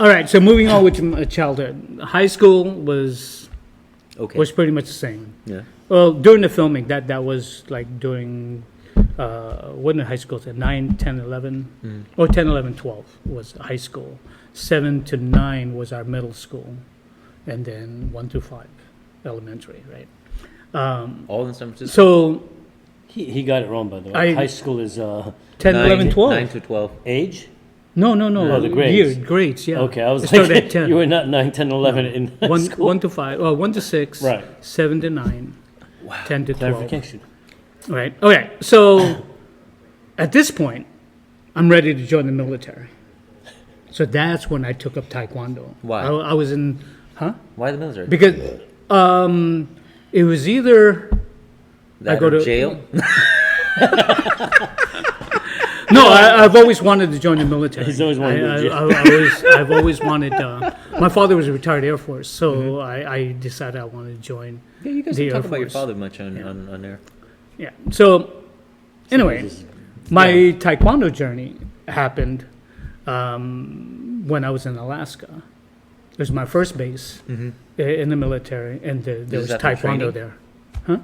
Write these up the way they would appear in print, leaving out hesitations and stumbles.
All right, so moving on with my childhood. High school was pretty much the same. Yeah. Well, during the filming, that was like during, what in high school? 9, 10, 11, or 10, 11, 12 was high school. 7 to 9 was our middle school, and then 1 to 5, elementary, right? All in San Francisco? So He got it wrong, by the way. High school is 10, 11, 12. 9 to 12. age? No. Oh, the grades. Grades, yeah. Okay, I was It started like, at 10. you were not 9, 10, 11 in high school. 1 to 5, 1 to 6, Right. 7 to 9, 10 to 12. Clarification. Right. Okay. So at this point, I'm ready to join the military. So that's when I took up Taekwondo. Why? I was in, Why the military? because it was either That I go or to- jail? no. I've always wanted to join the military. He's always wanted to join. I've always wanted. My father was a retired Air Force, so I decided I wanted to join. Yeah, you guys the don't Air talk about your Force. father much on there. Yeah. So anyway, my Taekwondo journey happened when I was in Alaska. It was my first base in the military, and there This was is after Taekwondo training? there.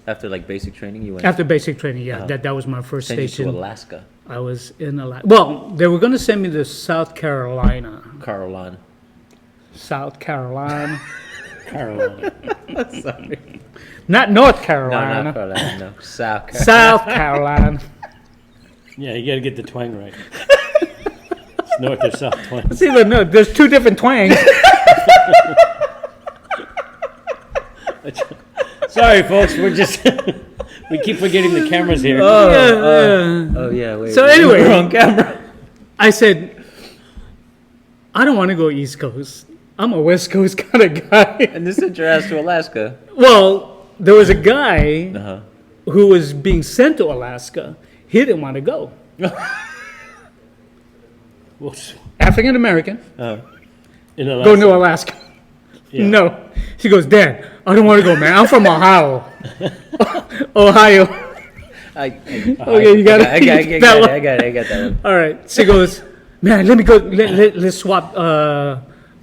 After like basic training, you went After basic training, yeah, Uh-huh. that was my first sent you to station. Alaska, I was in Alaska. Well, they were going to send me to South Carolina. Caroline. South Carolina. Carolina. Sorry. Not North No, Carolina. not Caroline. No, South Carolina. South Carolina. Yeah, you got to get the twang right. It's north or south twang. See, no, there's two different twangs. Sorry, folks. We're just we keep forgetting the cameras here. Oh yeah, wait. So anyway- we're on camera. I said, I don't want to go East Coast. I'm a West Coast kind of guy. And this sent your ass to Alaska. Well, there was a guy Uh-huh. who was being sent to Alaska. He didn't want to go. Whoops. African American, In Alaska. going to Alaska. Yeah. No. She goes, Dad, I don't want to go, man. I'm from Ohio. Ohio. Okay, you got it. I got it. I got that one. All right. She goes, man, let me go. Let's swap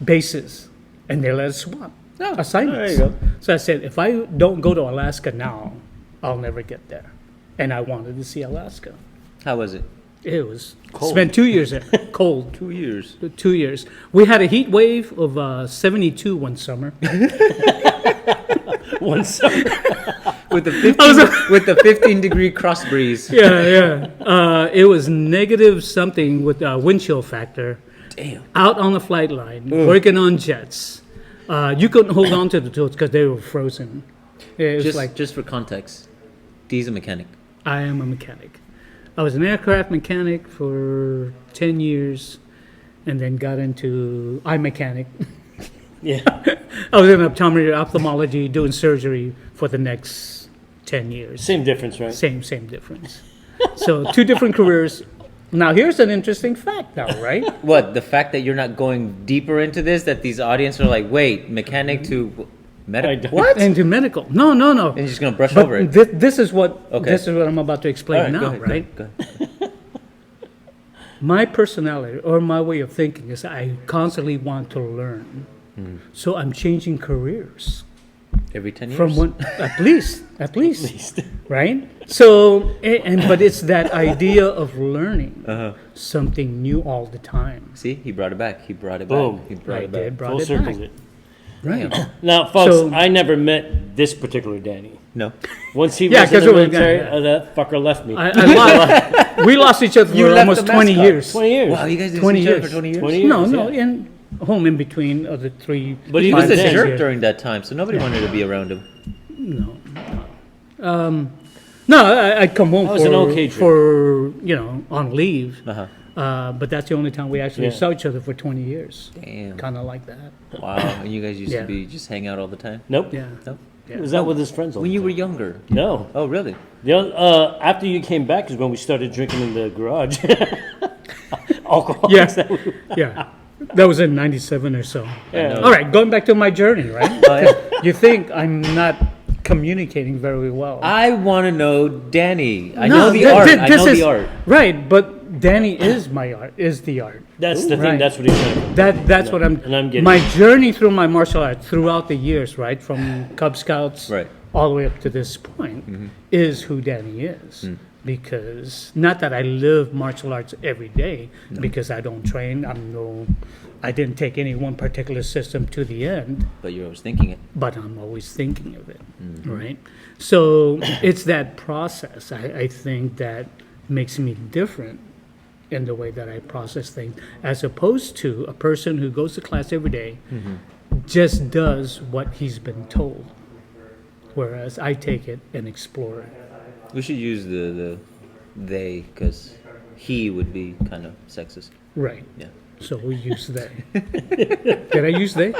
bases. And they let us swap assignments. there you go. So I said, if I don't go to Alaska now, I'll never get there. And I wanted to see Alaska. How was it? It was Cold. spent 2 years there. Cold. 2 years. 2 years. We had a heat wave of 72 one summer. One summer. With the 15-degree cross breeze. Yeah. It was negative something with wind chill factor. Damn. Out on the flight line, working on jets. You couldn't hold on to the tools because they were frozen. It was Just for context, Dee's a mechanic. I am a mechanic. I was an aircraft mechanic for 10 years and then got into eye mechanic. Yeah. I was in ophthalmology doing surgery for the next 10 years. Same difference, right? Same difference. So 2 different careers. Now here's an interesting fact now, right? What, the fact that you're not going deeper into this, that these audience are like, wait, mechanic to medical? What? Into medical. No. And you're just going to brush But over it. this is what Okay. this is what I'm about to explain now, Go ahead, right? Go ahead. My personality or my way of thinking is I constantly want to learn. So I'm changing careers Every 10 years? from one at least, right? So but it's that idea of learning something new all the time. See, he brought it back. Boom. He brought I it back. did, brought Full it circles back. it. Right. Now, folks, So- I never met this particular Danny. No. Once he Yeah, was in 'cause the it was- military, yeah. that fucker left me. I lost, we lost each other You for left almost the 20 mascot. years. 20 years. Wow, you guys didn't 20 see each other years. for 20 years? 20 years. No, yeah. in home in between of the 3. But He was a 5 days. jerk years. during that time, so nobody wanted to be around him. No, I'd come home I was an okay jerk. for on leave. Uh-huh. But that's the only time we actually Yeah. saw each other for 20 years. Damn. Kind of like that. Wow. And you guys used Yeah. to be just hang out all the time? Nope. Yeah. No? Yeah. He was out with his friends all When the you were time. younger? No. Oh, really? After you came back is when we started drinking in the garage. Alcohol. Yeah. Yeah. That was in 97 or so. Yeah. All right, going back to my journey, right? Oh, yeah. You think I'm not communicating very well. I want to know Danny. I No, know the thi- art. thi- I this know is- the art. Right, but Danny is my art, is the art. That's the thing. Right. That's what he's saying. That's what I'm. And I'm getting my journey through my martial arts throughout the years, right, from Cub Scouts Right. all the way up to this point, is who Danny is. Because not that I live martial arts every day, because I don't train. I didn't take any one particular system to the end, But you're always thinking it. but I'm always thinking of it, right? So it's that process, I think, that makes me different in the way that I process things, as opposed to a person who goes to class every day, just does what he's been told, whereas I take it and explore it. We should use the they, because he would be kind of sexist. Right. Yeah. So we use they. Did I use they?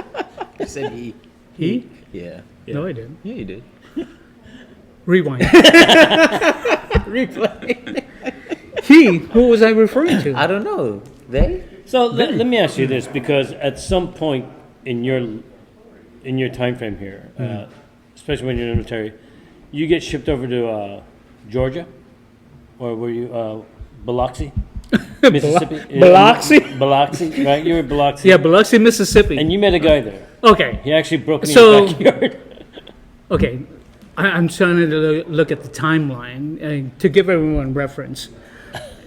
You said he. He? Yeah. No, I didn't. Yeah, you did. Rewind. Replay. He? Who was I referring to? I don't know. They? So let me ask you this, because at some point in your time frame here, especially when you're in the military, you get shipped over to Georgia, or were you Biloxi, Mississippi? Biloxi? Biloxi, right? You were Biloxi. Yeah, Biloxi, Mississippi. And you met a guy there. Okay. He actually broke into So- your backyard. Okay, I'm trying to look at the timeline to give everyone reference.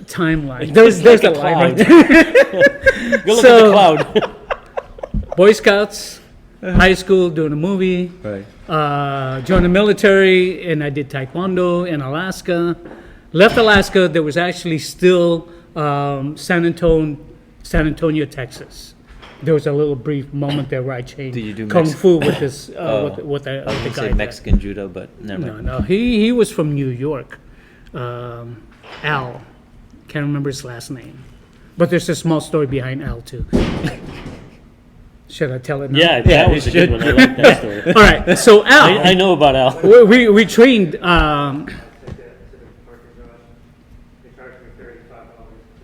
Timeline. There's like the a line right cloud. there. Go look So- at the cloud. Boy Scouts, high school, doing a movie. Right. Joined the military, and I did Taekwondo in Alaska. Left Alaska. There was actually still San Antonio, Texas. There was a little brief moment there where I changed Did you do kung Mex- fu with this Oh. with the I was guy. going to say there. Mexican judo, but never No, mind. no, he was from New York. Al, can't remember his last name, but there's a small story behind Al too. Should I tell it now? Yeah, that was a good one. I like that story. All right. So Al, I know about Al. we trained.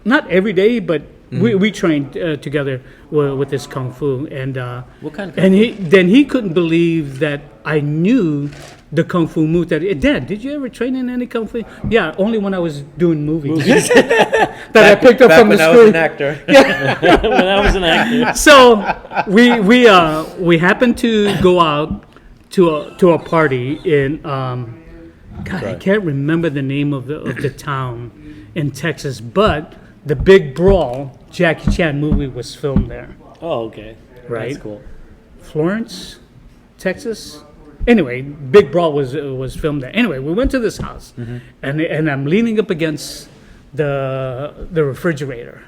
Not every day, but we trained together with this kung fu, and What kind of and he couldn't believe that I knew the kung fu move. Dad, did you ever train in any kung fu? Yeah, only when I was doing movies that I picked up back from the when I was school. an actor. When I was an actor. So we happened to go out to a party in God, I can't remember the name of the town in Texas, but the Big Brawl Jackie Chan movie was filmed there. Oh, okay. Right. That's cool. Florence, Texas. Anyway, Big Brawl was filmed there. Anyway, we went to this house, and I'm leaning up against the refrigerator.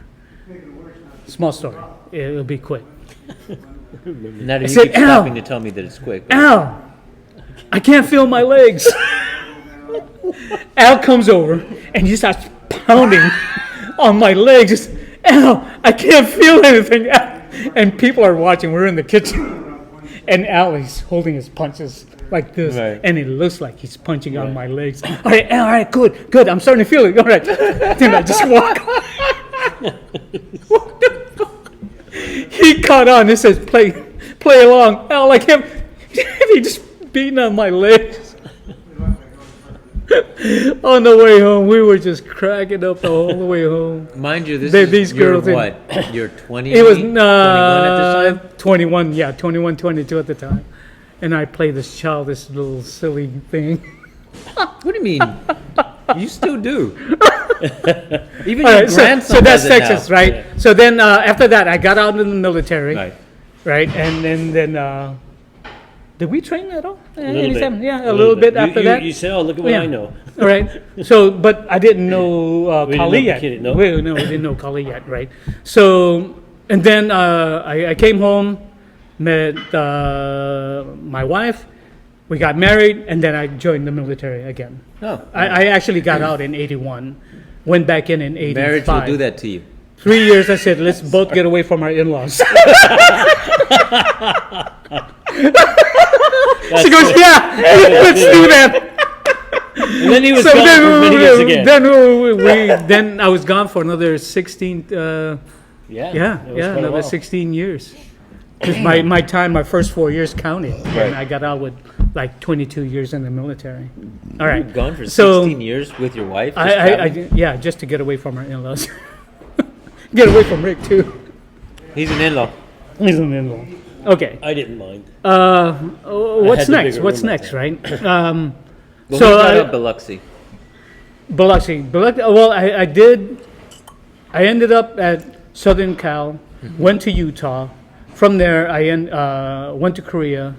Small story. It'll be quick. Now you said, keep "Ow." stopping to tell me that it's quick. Al, I can't feel my legs. Al comes over and he starts pounding on my legs. Just, Al, I can't feel anything. And people are watching. We're in the kitchen. And Al is holding his punches like this. Right. And it looks like he's punching on my legs. All right, Al, all right, good. I'm starting to feel it. All right. Then I just walk. He caught on. It says, play along. Al, I can't. He just beating on my legs. On the way home, we were just cracking up the whole way home. Mind you, this These is you're girls in- what? You're 20? It was 21 at this time? 21, yeah, 21, 22 at the time. And I played this childish little silly thing. What do you mean? You still do. Even All your right, grandson so that's does it Texas, now. right? Yeah. So then after that, I got out in the military, Right. right? And then did we train at all? little Anytime? bit. Yeah, a little bit after that. You said, oh, look at what Yeah. I know. All right. So, but I didn't know We didn't Kali know yet. Bikini, no? We didn't know Kali yet, right? So, and then I came home, met my wife, we got married, and then I joined the military again. Oh, I actually got out in 81, went back in 85. marriage will do that to you. 3 years, I said, let's both get away from our in-laws. She goes, yeah, let's do that. And then he was So gone for many years again. then I was gone for another 16. yeah, Yeah, that was quite a another while. 16 years. 'Cause my first 4 years counted, and I got out with like 22 years in the military. All right. You've gone for So, 16 years with your wife? just I traveling? yeah, just to get away from our in-laws. Get away from Rick too. He's an in-law. He's an in-law. Okay. I didn't mind. What's had the next? bigger What's room, I next, right? Well, So, we brought I- up Biloxi. Biloxi. Well, I ended up at Southern Cal, went to Utah. From there, I went to Korea,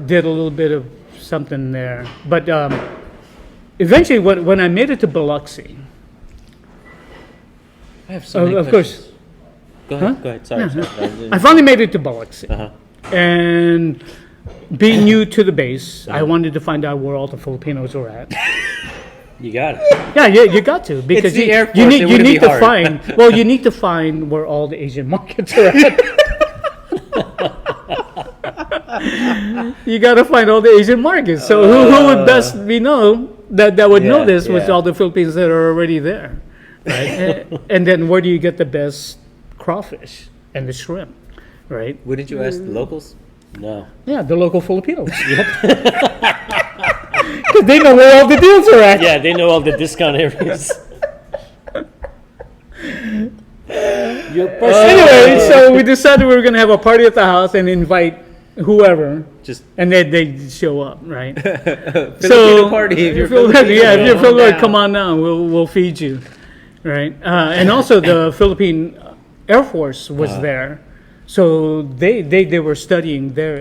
did a little bit of something there. But eventually, when I made it to Biloxi, I have so many of questions. course, Go ahead. Huh? Go ahead. Sorry. I finally made it to Biloxi. Uh-huh. And being new to the base, I wanted to find out where all the Filipinos were at. You got it. Yeah, you got to because the you, Air Force, you need it you wouldn't need be to hard. find well you need to find where all the Asian markets are at. You got to find all the Asian markets. So who would best be know that would know Yeah, this with yeah. all the Philippines that are already there, right? and then where do you get the best crawfish and the shrimp, right? Wouldn't you ask the locals? No. Yeah, the local Filipinos. Because they know where all the deals are at. Yeah, they know all the discount areas. Your person. Anyway, so we decided we were going to have a party at the house and invite whoever, Just and they show up, right? Filipino party. If you're Filipino, yeah, if you're come on Filipino, down. come on down. We'll feed you, right? And also the Philippine Air Force was there, so they were studying there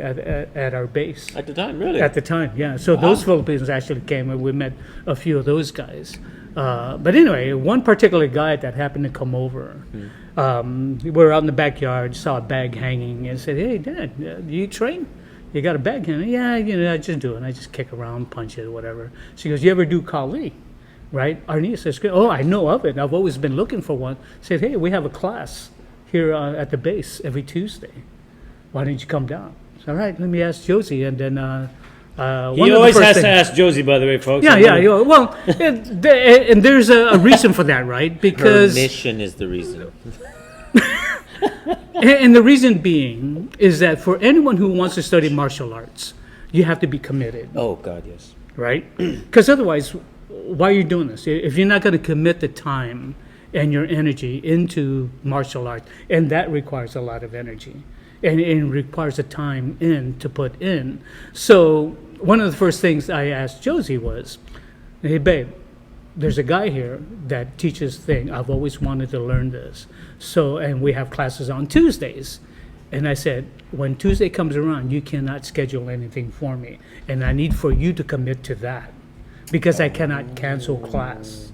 at our base. At the time, really? At the time, yeah. So those Filipinos actually came, and we met a few of those guys. But anyway, one particular guy that happened to come over, we were out in the backyard, saw a bag hanging, and said, "Hey, Dad, do you train? You got a bag hanging?" "Yeah, I just do it. I just kick around, punch it, whatever." She goes, "You ever do Kali?" Right? Our niece says, "Oh, I know of it. I've always been looking for one." Said, "Hey, we have a class here at the base every Tuesday. Why don't you come down?" So, all right, let me ask Josie, and then He always has to ask Josie, by the way, folks. yeah, yeah. Well, and there's a reason for that, right? Her Because mission is the reason. and the reason being is that for anyone who wants to study martial arts, you have to be committed, Oh, God, yes. right? Because otherwise, why are you doing this? If you're not going to commit the time and your energy into martial arts, and that requires a lot of energy, and it requires a time to put in. So one of the first things I asked Josie was, "Hey, babe, there's a guy here that teaches thing. I've always wanted to learn this. So, and we have classes on Tuesdays." And I said, "When Tuesday comes around, you cannot schedule anything for me. And I need for you to commit to that because I cannot cancel class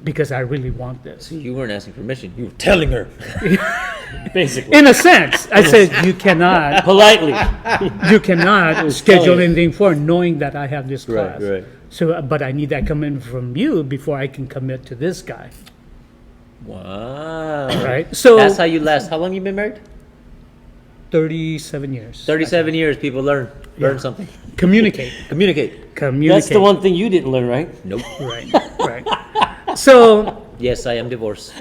because I really want this." So you weren't asking permission. You were telling her. Basically. In a sense, I said, you cannot Politely. schedule telling you. anything for knowing that I have this Right, class. right. So, but I need that commitment from you before I can commit to this guy, Wow. right? So, That's how you last. How long you been married? 37 years. 37 years. People learn something. Communicate. Communicate. Communicate. That's the one thing you didn't learn, right? Nope. Right, right. So, Yes, I am divorced.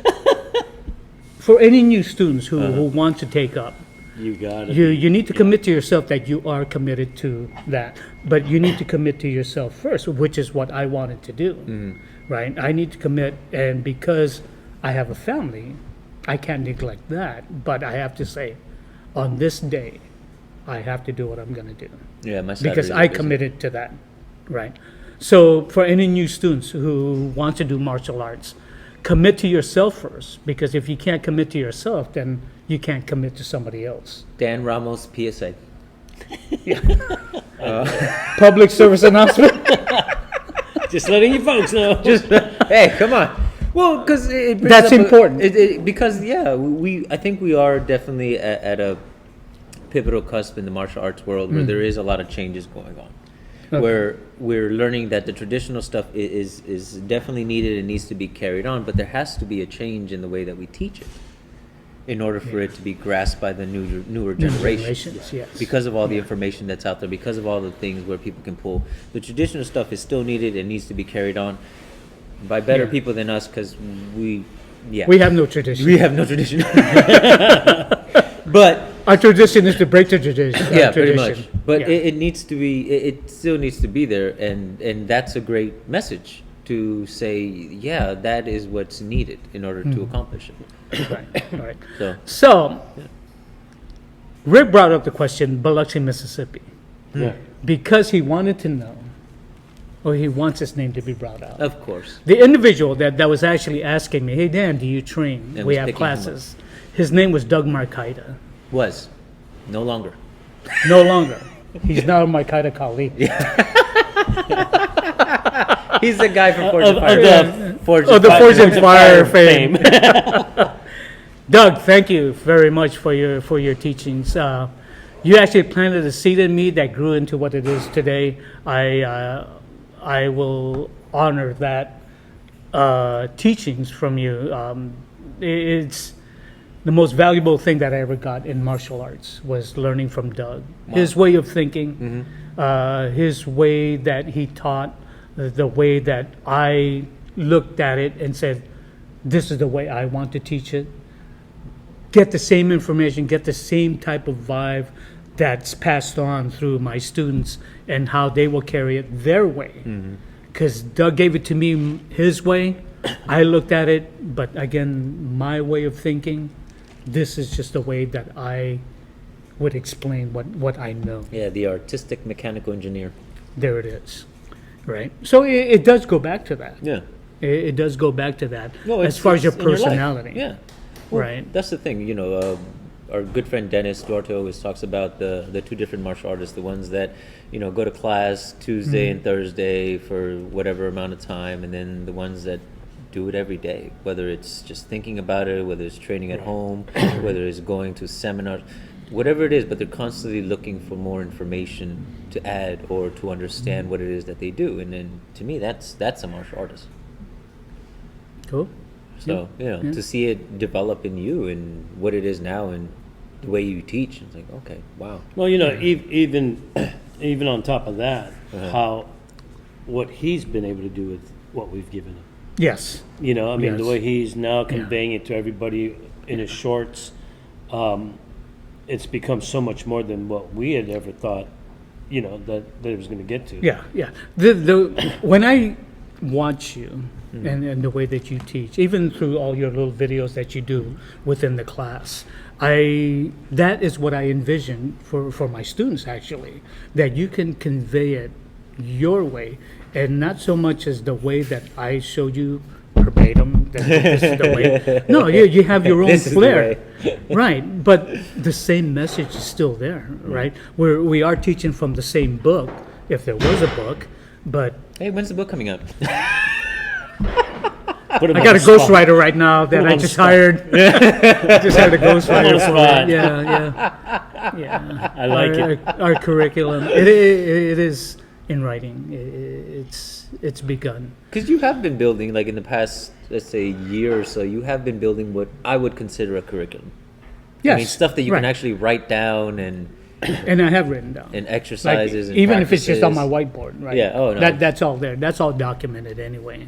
for any new students who want to take up, You got it. you need to commit to yourself that you are committed to that. But you need to commit to yourself first, which is what I wanted to do, right? I need to commit, and because I have a family, I can't neglect that. But I have to say, on this day, I have to do what I'm going to do. Yeah, my Because Saturdays I are busy. committed to that, right? So for any new students who want to do martial arts, commit to yourself first, because if you can't commit to yourself, then you can't commit to somebody else. Dan Ramos, PSA. Public service announcement. Just letting you folks know. Hey, come on. Well, because it brings That's up important. Because I think we are definitely at a pivotal cusp in the martial arts world where there is a lot of changes going on. Okay. Where we're learning that the traditional stuff is definitely needed and needs to be carried on, but there has to be a change in the way that we teach it in order for it to be grasped by the newer generation. generations, yes. Because of all the information that's out there, because of all the things where people can pull, the traditional stuff is still needed and needs to be carried on by better Yeah. people than us, because we have no tradition. we have no tradition. But Our tradition is to break the tradition. yeah, pretty much. But Yeah. it needs to be. It still needs to be there, and that's a great message to say. Yeah, that is what's needed in order to accomplish it. Right. So So, Rick brought up the question, Biloxi, Mississippi, Yeah. because he wanted to know, or he wants his name to be brought out. of course, The individual that was actually asking me, hey, Dan, do you train? And We was have picking him up. classes. His name was Doug Marcaida. was no longer. No longer. He's now a Marcaida colleague. He's the guy from Forge Of and Fire. the Forge Oh, and the Fire. Forge and Fire fame. Doug, thank you very much for your teachings. You actually planted a seed in me that grew into what it is today. I will honor that teachings from you. It's the most valuable thing that I ever got in martial arts was learning from Doug. His way of thinking, his way that he taught, the way that I looked at it and said, this is the way I want to teach it. Get the same information, get the same type of vibe that's passed on through my students and how they will carry it their way. Because Doug gave it to me his way. I looked at it, but again, my way of thinking, this is just the way that I would explain what I know. Yeah, the artistic mechanical engineer. There it is, right? So it does go back to that. Yeah. It does go back to that No, as far as your in life. personality. Yeah. Well, Right. That's the thing, our good friend Dennis Duarte always talks about the two different martial artists, the ones that, go to class Tuesday and Thursday for whatever amount of time, and then the ones that do it every day, whether it's just thinking about it, whether it's training at home, whether it's going to seminars, whatever it is, but they're constantly looking for more information to add or to understand what it is that they do. And then to me, that's a martial artist. Cool. So, to see it develop in you and what it is now and the way you teach, it's like, okay, wow. Well, even on top of that, how what he's been able to do with what we've given him. Yes. The Yes. way he's now conveying it to everybody in his shorts, it's become so much more than what we had ever thought, that it was going to get to. Yeah. When I watch you and the way that you teach, even through all your little videos that you do within the class, that is what I envision for my students actually, that you can convey it your way and not so much as the way that I showed you verbatim, that this is the way. No, you have your own This is the flair. way. Right, but the same message is still there, right? We are teaching from the same book, if there was a book, but Hey, when's the book coming out? Put him I on got a the spot. ghostwriter right now that him I on the just spot. hired. I just hired a ghostwriter the for spot. it. Yeah. I like it. Our curriculum, it is in writing. It's begun. Because you have been building, like in the past, let's say, year or so, you have been building what I would consider a curriculum. Yes, I mean, stuff that you can right. actually write down and And I have written down. exercises and even if it's just on my practices. whiteboard, right? Yeah, oh, no. That's all there. That's all documented anyway.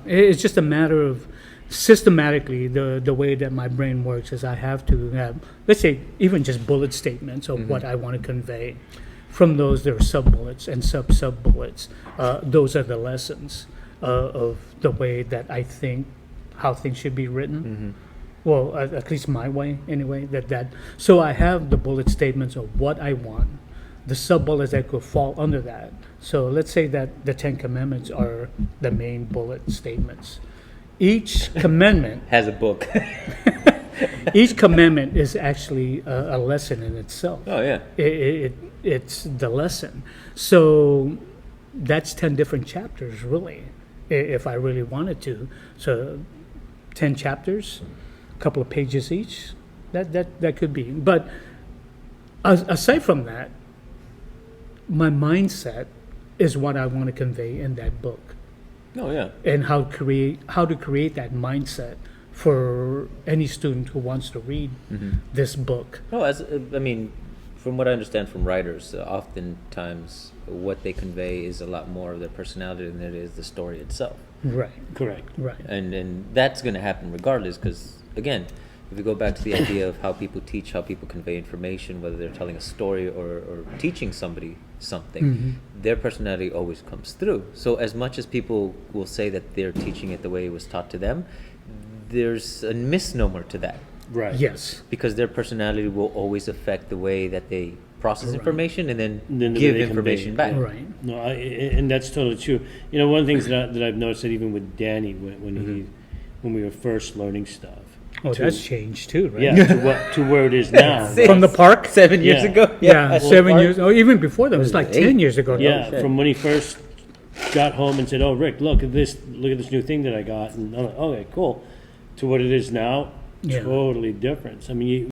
It's just a matter of systematically the way that my brain works is I have to have, let's say, even just bullet statements of what I want to convey. From those, there are sub bullets and sub bullets. Those are the lessons of the way that I think how things should be written. Well, at least my way, anyway. So I have the bullet statements of what I want, the sub bullets that could fall under that. So let's say that the 10 Commandments are the main bullet statements. Each commandment, Has a book. each commandment is actually a lesson in itself. Oh, yeah. It's the lesson. So that's 10 different chapters, really, if I really wanted to. So 10 chapters. Couple of pages each, that could be. But aside from that, my mindset is what I want to convey in that book, Oh, yeah. and how to create that mindset for any student who wants to read this book. No, from what I understand from writers, oftentimes what they convey is a lot more of their personality than it is the story itself. Right, Correct. right. And that's going to happen regardless because, again, if we go back to the idea of how people teach, how people convey information, whether they're telling a story or teaching somebody something, their personality always comes through. So as much as people will say that they're teaching it the way it was taught to them, there's a misnomer to that, Right. Yes. because their personality will always affect the way that they process Right. information and then Then the give way they convey information it, back. yeah. Right. No, and that's totally true. You know, one of the things that I've noticed that even with Danny when we were first learning stuff. Oh, that's changed too, right? Yeah, to where it is now. From the park? 7 years Yeah. ago? Yeah, Well, 7 years. Oh, even before that, it was like 8. 10 years ago. Yeah, shit. from when he first got home and said, "Oh, Rick, look at this new thing that I got," and I'm like, "Okay, cool," to what it is now, Yeah. totally different. I mean,